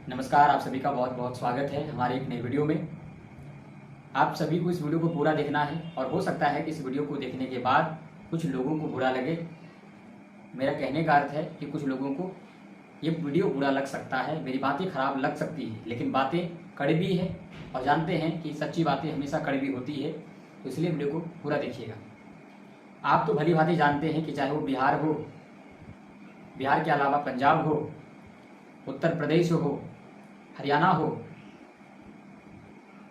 नमस्कार, आप सभी का बहुत बहुत स्वागत है हमारे एक नई वीडियो में। आप सभी को इस वीडियो को पूरा देखना है और हो सकता है कि इस वीडियो को देखने के बाद कुछ लोगों को बुरा लगे। मेरा कहने का अर्थ है कि कुछ लोगों को ये वीडियो बुरा लग सकता है, मेरी बातें खराब लग सकती है, लेकिन बातें कड़वी है और जानते हैं कि सच्ची बातें हमेशा कड़वी होती है, तो इसलिए वीडियो को पूरा देखिएगा। आप तो भली भांति जानते हैं कि चाहे वो बिहार हो, बिहार के अलावा पंजाब हो, उत्तर प्रदेश हो, हरियाणा हो,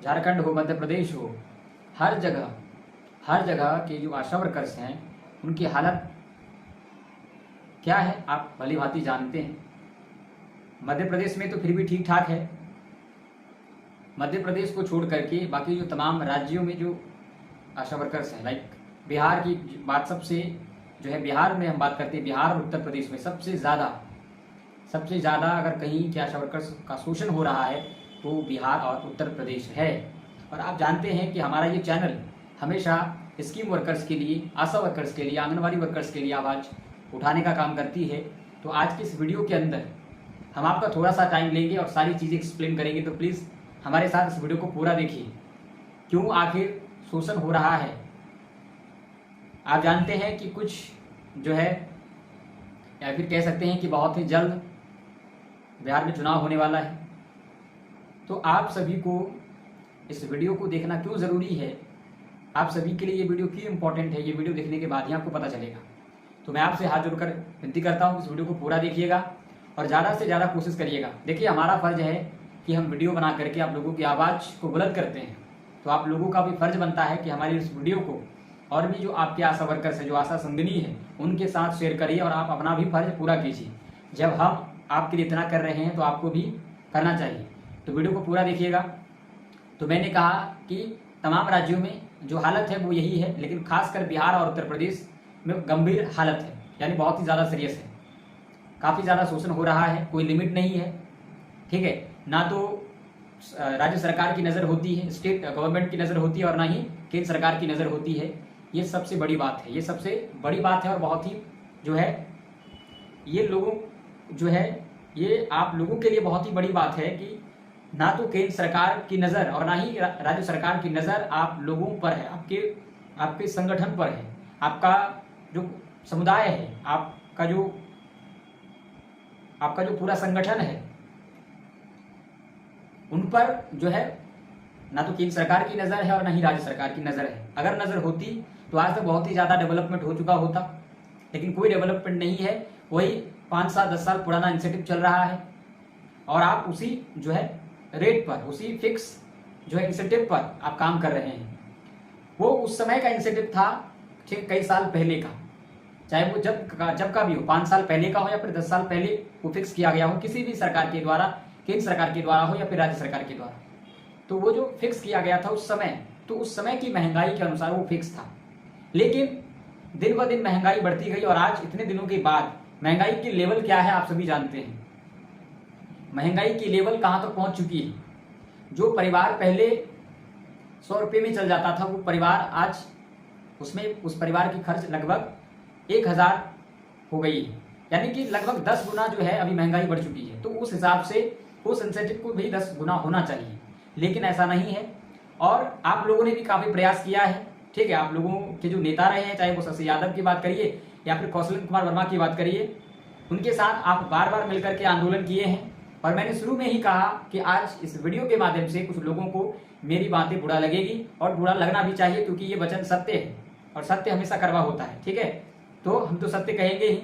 झारखंड हो, मध्य प्रदेश हो, हर जगह के जो आशा वर्कर्स हैं उनकी हालत क्या है आप भली भांति जानते हैं। मध्य प्रदेश में तो फिर भी ठीक ठाक है। मध्य प्रदेश को छोड़ करके बाकी जो तमाम राज्यों में जो आशा वर्कर्स हैं, लाइक बिहार की बात सबसे जो है, बिहार में हम बात करते हैं, बिहार और उत्तर प्रदेश में सबसे ज़्यादा अगर कहीं के आशा वर्कर्स का शोषण हो रहा है तो बिहार और उत्तर प्रदेश है। और आप जानते हैं कि हमारा ये चैनल हमेशा स्कीम वर्कर्स के लिए, आशा वर्कर्स के लिए, आंगनवाड़ी वर्कर्स के लिए आवाज़ उठाने का काम करती है। तो आज की इस वीडियो के अंदर हम आपका थोड़ा सा टाइम लेंगे और सारी चीज़ें एक्सप्लेन करेंगे, तो प्लीज़ हमारे साथ इस वीडियो को पूरा देखिए। क्यों आखिर शोषण हो रहा है? आप जानते हैं कि कुछ जो है, या फिर कह सकते हैं कि बहुत ही जल्द बिहार में चुनाव होने वाला है। तो आप सभी को इस वीडियो को देखना क्यों ज़रूरी है, आप सभी के लिए ये वीडियो क्यों इंपॉर्टेंट है, ये वीडियो देखने के बाद ही आपको पता चलेगा। तो मैं आपसे हाथ जोड़कर विनती करता हूँ, इस वीडियो को पूरा देखिएगा और ज़्यादा से ज़्यादा कोशिश करिएगा। देखिए, हमारा फ़र्ज़ है कि हम वीडियो बना करके आप लोगों की आवाज़ को बुलंद करते हैं, तो आप लोगों का भी फ़र्ज़ बनता है कि हमारी इस वीडियो को और भी जो आपके आशा वर्कर्स हैं, जो आशा संगिनी है, उनके साथ शेयर करिए और आप अपना भी फ़र्ज़ पूरा कीजिए। जब हम आपके लिए इतना कर रहे हैं तो आपको भी करना चाहिए। तो वीडियो को पूरा देखिएगा। तो मैंने कहा कि तमाम राज्यों में जो हालत है वो यही है, लेकिन खासकर बिहार और उत्तर प्रदेश में गंभीर हालत है, यानी बहुत ही ज़्यादा सीरियस है। काफ़ी ज़्यादा शोषण हो रहा है, कोई लिमिट नहीं है, ठीक है। ना तो राज्य सरकार की नज़र होती है, स्टेट गवर्नमेंट की नज़र होती है, और ना ही केंद्र सरकार की नज़र होती है। ये सबसे बड़ी बात है, ये सबसे बड़ी बात है और बहुत ही जो है, ये लोगों जो है, ये आप लोगों के लिए बहुत ही बड़ी बात है कि ना तो केंद्र सरकार की नज़र और ना ही राज्य सरकार की नज़र आप लोगों पर है, आपके संगठन पर है, आपका जो समुदाय है, आपका जो पूरा संगठन है, उन पर जो है ना तो केंद्र सरकार की नज़र है और ना ही राज्य सरकार की नज़र है। अगर नज़र होती तो आज तक बहुत ही ज़्यादा डेवलपमेंट हो चुका होता, लेकिन कोई डेवलपमेंट नहीं है। वही 5 साल 10 साल पुराना इंसेंटिव चल रहा है और आप उसी जो है रेट पर, उसी फिक्स जो है इंसेंटिव पर आप काम कर रहे हैं। वो उस समय का इंसेंटिव था, ठीक, कई साल पहले का, चाहे वो जब का भी हो, 5 साल पहले का हो या फिर 10 साल पहले वो फिक्स किया गया हो, किसी भी सरकार के द्वारा, केंद्र सरकार के द्वारा हो या फिर राज्य सरकार के द्वारा। तो वो जो फिक्स किया गया था उस समय, तो उस समय की महंगाई के अनुसार वो फिक्स था। लेकिन दिन ब दिन महंगाई बढ़ती गई और आज इतने दिनों के बाद महंगाई की लेवल क्या है आप सभी जानते हैं। महंगाई की लेवल कहां तक पहुंच चुकी है। जो परिवार पहले 100 रुपये में चल जाता था, वो परिवार आज उस परिवार की खर्च लगभग 1000 हो गई है, यानी कि लगभग 10 गुना जो है अभी महंगाई बढ़ चुकी है। तो उस हिसाब से उस इंसेंटिव को भी 10 गुना होना चाहिए, लेकिन ऐसा नहीं है। और आप लोगों ने भी काफी प्रयास किया है, ठीक है। आप लोगों के जो नेता रहे हैं, चाहे वो शशि यादव की बात करिए या फिर कौशल कुमार वर्मा की बात करिए, उनके साथ आप बार बार मिलकर के आंदोलन किए हैं। और मैंने शुरू में ही कहा कि आज इस वीडियो के माध्यम से कुछ लोगों को मेरी बातें बुरा लगेगी और बुरा लगना भी चाहिए, क्योंकि ये वचन सत्य है और सत्य हमेशा कड़वा होता है, ठीक है। तो हम तो सत्य कहेंगे ही।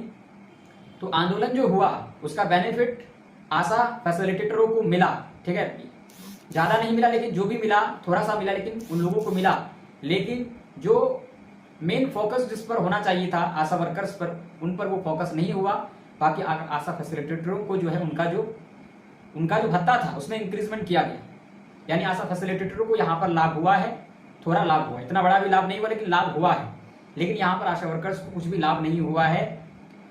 तो आंदोलन जो हुआ उसका बेनिफिट आशा फैसिलिटेटरों को मिला, ठीक है। ज्यादा नहीं मिला, लेकिन जो भी मिला थोड़ा सा मिला, लेकिन उन लोगों को मिला। लेकिन जो मेन फोकस जिस पर होना चाहिए था, आशा वर्कर्स पर, उन पर वो फोकस नहीं हुआ। बाकी आशा फैसिलिटेटरों को जो है उनका जो भत्ता था उसमें इंक्रीजमेंट किया गया, यानी आशा फैसिलिटेटरों को यहाँ पर लाभ हुआ है, थोड़ा लाभ हुआ है, इतना बड़ा भी लाभ नहीं हुआ, लेकिन लाभ हुआ है। लेकिन यहाँ पर आशा वर्कर्स को कुछ भी लाभ नहीं हुआ है।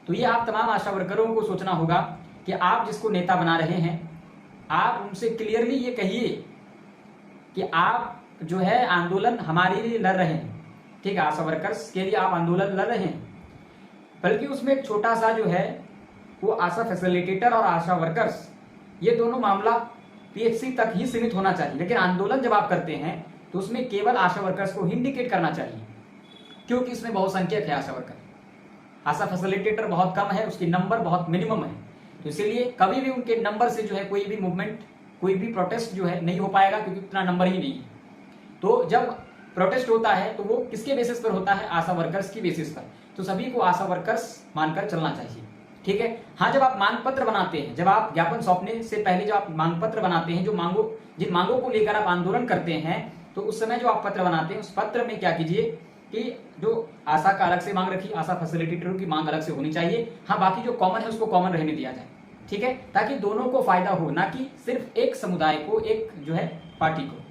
तो ये आप तमाम आशा वर्करों को सोचना होगा कि आप जिसको नेता बना रहे हैं, आप उनसे क्लियरली ये कहिए कि आप जो है आंदोलन हमारे लिए लड़ रहे हैं, ठीक है। आशा वर्कर्स के लिए आप आंदोलन लड़ रहे हैं, बल्कि उसमें एक छोटा सा जो है वो आशा फैसिलिटेटर और आशा वर्कर्स ये दोनों मामला पीएचसी तक ही सीमित होना चाहिए। लेकिन आंदोलन जब आप करते हैं तो उसमें केवल आशा वर्कर्स को इंडिकेट करना चाहिए, क्योंकि इसमें बहुसंख्यक है आशा वर्कर। आशा फैसिलिटेटर बहुत कम है, उसकी नंबर बहुत मिनिमम है, तो इसीलिए कभी भी उनके नंबर से जो है कोई भी मूवमेंट, कोई भी प्रोटेस्ट जो है नहीं हो पाएगा, क्योंकि उतना नंबर ही नहीं है। तो जब प्रोटेस्ट होता है तो वो किसके बेसिस पर होता है? आशा वर्कर्स की बेसिस पर। तो सभी को आशा वर्कर्स मानकर चलना चाहिए, ठीक है। हाँ, जब आप मांग पत्र बनाते हैं, जब आप ज्ञापन सौंपने से पहले जब आप मांग पत्र बनाते हैं, जिन मांगों को लेकर आप आंदोलन करते हैं, तो उस समय जो आप पत्र बनाते हैं उस पत्र में क्या कीजिए कि जो आशा का अलग से मांग रखी, आशा फैसिलिटेटरों की मांग अलग से होनी चाहिए। हाँ, बाकी जो कॉमन है उसको कॉमन रहने दिया जाए, ठीक है, ताकि दोनों को फायदा हो, ना कि सिर्फ एक समुदाय को, एक जो है पार्टी को।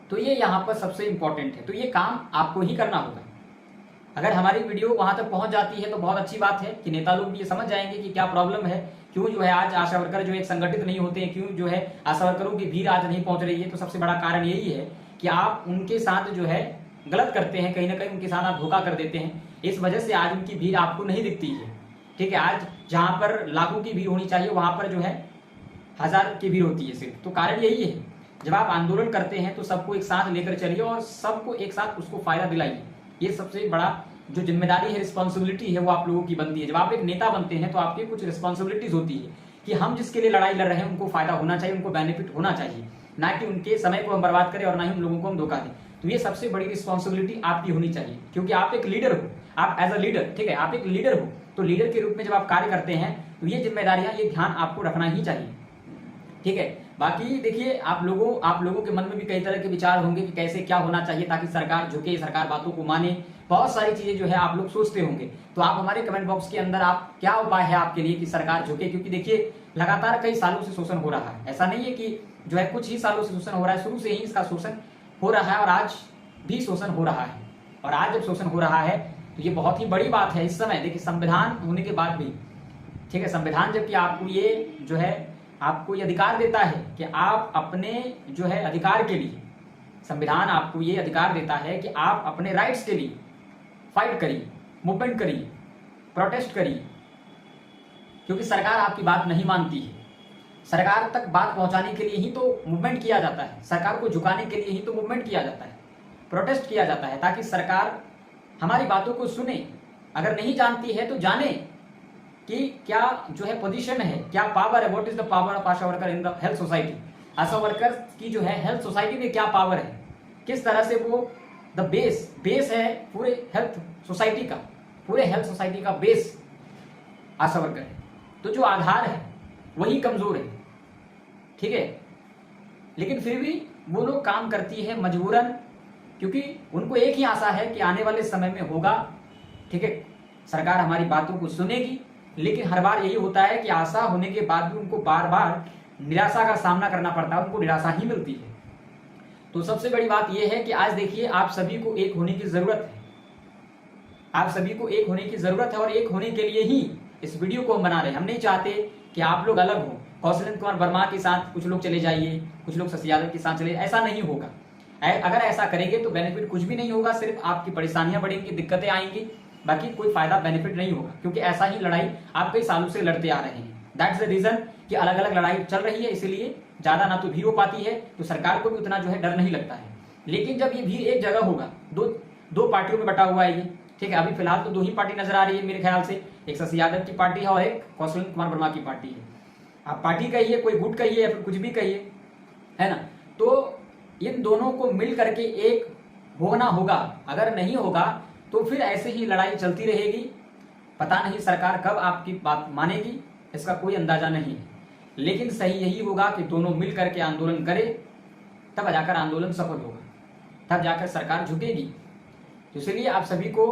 तो ये यहाँ पर सबसे इंपॉर्टेंट है। तो ये काम आपको ही करना होगा। अगर हमारी वीडियो वहां तक पहुंच जाती है तो बहुत अच्छी बात है कि नेता लोग भी ये समझ जाएंगे कि क्या प्रॉब्लम है, क्यों जो है आज आशा वर्कर जो एक संगठित नहीं होते हैं, क्यों जो है आशा वर्करों की भीड़ आज नहीं पहुंच रही है। तो सबसे बड़ा कारण यही है कि आप उनके साथ जो है गलत करते हैं, कहीं ना कहीं उनके साथ आप धोखा कर देते हैं। इस वजह से आज उनकी भीड़ आपको नहीं दिखती है, ठीक है। आज जहां पर लाखों की भीड़ होनी चाहिए वहां पर जो है 1000 की भीड़ होती है सिर्फ। तो कारण यही है, जब आप आंदोलन करते हैं तो सबको एक साथ लेकर चलिए और सबको एक साथ उसको फायदा दिलाइए। ये सबसे बड़ा जो जिम्मेदारी है, रिस्पॉन्सिबिलिटी है, वो आप लोगों की बनती है। जब आप एक नेता बनते हैं तो आपकी कुछ रिस्पॉन्सिबिलिटीज होती है कि हम जिसके लिए लड़ाई लड़ रहे हैं उनको फायदा होना चाहिए, उनको बेनिफिट होना चाहिए, ना कि उनके समय को हम बर्बाद करें और ना ही उन लोगों को हम धोखा दें। तो ये सबसे बड़ी रिस्पॉन्सिबिलिटी आपकी होनी चाहिए, क्योंकि आप एक लीडर हो, आप एज अ लीडर, ठीक है, आप एक लीडर हो। तो लीडर के रूप में जब आप कार्य करते हैं तो ये जिम्मेदारियां, ये ध्यान आपको रखना ही चाहिए, ठीक है। बाकी देखिए, आप लोगों के मन में भी कई तरह के विचार होंगे कि कैसे क्या होना चाहिए ताकि सरकार झुके, सरकार बातों को माने। बहुत सारी चीजें जो है आप लोग सोचते होंगे। तो आप हमारे कमेंट बॉक्स के अंदर आप क्या उपाय है आपके लिए कि सरकार झुके, क्योंकि देखिए लगातार कई सालों से शोषण हो रहा है। ऐसा नहीं है कि जो है कुछ ही सालों से शोषण हो रहा है, शुरू से ही इसका शोषण हो रहा है और आज भी शोषण हो रहा है। और आज जब शोषण हो रहा है तो ये बहुत ही बड़ी बात है। इस समय देखिए, संविधान होने के बाद भी, ठीक है, संविधान जबकि आपको ये जो है आपको ये अधिकार देता है कि आप अपने जो है अधिकार के लिए, संविधान आपको ये अधिकार देता है कि आप अपने राइट्स के लिए फाइट करिए, मूवमेंट करिए, प्रोटेस्ट करिए, क्योंकि सरकार आपकी बात नहीं मानती है। सरकार तक बात पहुंचाने के लिए ही तो मूवमेंट किया जाता है, सरकार को झुकाने के लिए ही तो मूवमेंट किया जाता है, प्रोटेस्ट किया जाता है, ताकि सरकार हमारी बातों को सुने। अगर नहीं जानती है तो जाने कि क्या जो है पोजीशन है, क्या पावर है, what is the power of Asha worker in the health society. Asha worker की जो है हेल्थ सोसाइटी में क्या पावर है, किस तरह से वो द बेस है पूरे हेल्थ सोसाइटी का, पूरे हेल्थ सोसाइटी का बेस आशा वर्कर है। तो जो आधार है वही कमजोर है, ठीक है। लेकिन फिर भी वो लोग काम करती है मजबूरन, क्योंकि उनको एक ही आशा है कि आने वाले समय में होगा, ठीक है, सरकार हमारी बातों को सुनेगी। लेकिन हर बार यही होता है कि आशा होने के बाद भी उनको बार बार निराशा का सामना करना पड़ता है, उनको निराशा ही मिलती है। तो सबसे बड़ी बात यह है कि आज देखिए, आप सभी को एक होने की जरूरत है, आप सभी को एक होने की जरूरत है। और एक होने के लिए ही इस वीडियो को हम बना रहे हैं। हम नहीं चाहते कि आप लोग अलग हो, कौशलेंद्र कुमार वर्मा के साथ कुछ लोग चले जाइए, कुछ लोग शशि यादव के साथ चले, ऐसा नहीं होगा। अगर ऐसा करेंगे तो बेनिफिट कुछ भी नहीं होगा, सिर्फ आपकी परेशानियां बढ़ेंगी, दिक्कतें आएंगी, बाकी कोई फायदा बेनिफिट नहीं होगा। क्योंकि ऐसा ही लड़ाई आप कई सालों से लड़ते आ रहे हैं। दैट्स द रीजन कि अलग अलग लड़ाई चल रही है, इसीलिए ज्यादा ना तो भीड़ हो पाती है, तो सरकार को भी उतना जो है डर नहीं लगता है। लेकिन जब ये भीड़ एक जगह होगा, दो पार्टियों में बटा हुआ है ये, ठीक है। अभी फिलहाल तो दो ही पार्टी नजर आ रही है मेरे ख्याल से, एक शशि यादव की पार्टी है और एक कौशलेंद्र कुमार वर्मा की पार्टी है। आप पार्टी कहिए, कोई गुट कहिए या फिर कुछ भी कहिए, है ना। तो इन दोनों को मिल करके एक होना होगा। अगर नहीं होगा तो फिर ऐसे ही लड़ाई चलती रहेगी। पता नहीं सरकार कब आपकी बात मानेगी, इसका कोई अंदाजा नहीं है। लेकिन सही यही होगा कि दोनों मिल करके आंदोलन करें, तब जाकर आंदोलन सफल होगा, तब जाकर सरकार झुकेगी। तो इसलिए आप सभी को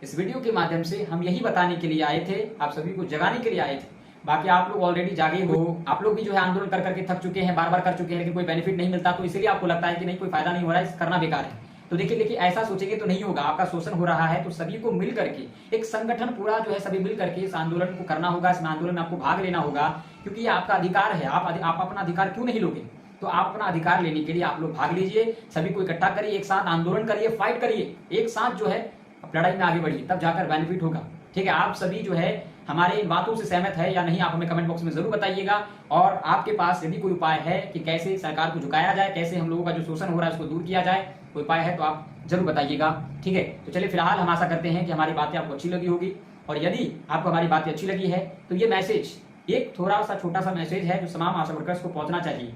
इस वीडियो के माध्यम से हम यही बताने के लिए आए थे, आप सभी को जगाने के लिए आए थे। बाकी आप लोग ऑलरेडी जागे हो, आप लोग भी जो है आंदोलन कर करके थक चुके हैं, बार बार कर चुके हैं, लेकिन कोई बेनिफिट नहीं मिलता। तो इसलिए आपको लगता है कि नहीं, कोई फायदा नहीं हो रहा है, करना बेकार है। तो देखिए ऐसा सोचेंगे तो नहीं होगा। आपका शोषण हो रहा है तो सभी को मिल करके, एक संगठन पूरा जो है सभी मिल करके इस आंदोलन को करना होगा, इस आंदोलन में आपको भाग लेना होगा, क्योंकि ये आपका अधिकार है। आप अपना अधिकार क्यों नहीं लोगे? तो आप अपना अधिकार लेने के लिए आप लोग भाग लीजिए, सभी को इकट्ठा करिए, एक साथ आंदोलन करिए, फाइट करिए, एक साथ जो है लड़ाई में आगे बढ़िए, तब जाकर बेनिफिट होगा, ठीक है। आप सभी जो है हमारे इन बातों से सहमत है या नहीं, आप हमें कमेंट बॉक्स में जरूर बताइएगा। और आपके पास यदि कोई उपाय है कि कैसे सरकार को झुकाया जाए, कैसे हम लोगों का जो शोषण हो रहा है उसको दूर किया जाए, कोई उपाय है तो आप जरूर बताइएगा। ठीक है, तो चलिए फिलहाल हम आशा करते हैं कि हमारी बातें आपको अच्छी लगी होगी। और यदि आपको हमारी बातें अच्छी लगी है तो ये मैसेज एक थोड़ा सा छोटा सा मैसेज है जो तमाम आशा वर्कर्स को पहुंचना चाहिए,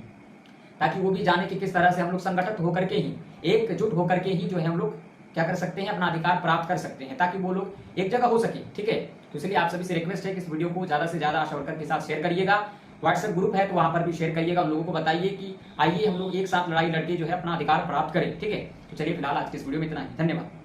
ताकि वो भी जाने कि किस तरह से हम लोग संगठित होकर के ही, एकजुट होकर के ही जो है हम लोग क्या कर सकते हैं, अपना अधिकार प्राप्त कर सकते हैं, ताकि वो लोग एक जगह हो सके। ठीक है, तो इसलिए आप सभी से रिक्वेस्ट है कि इस वीडियो को ज्यादा से ज्यादा आशा वर्कर के साथ शेयर करिएगा। व्हाट्सएप ग्रुप है तो वहां पर भी शेयर करिएगा, उन लोगों को बताइए कि आइए हम लोग एक साथ लड़ाई लड़के जो है अपना अधिकार प्राप्त करें। ठीक है, तो चलिए फिलहाल आज की इस वीडियो में इतना ही, धन्यवाद।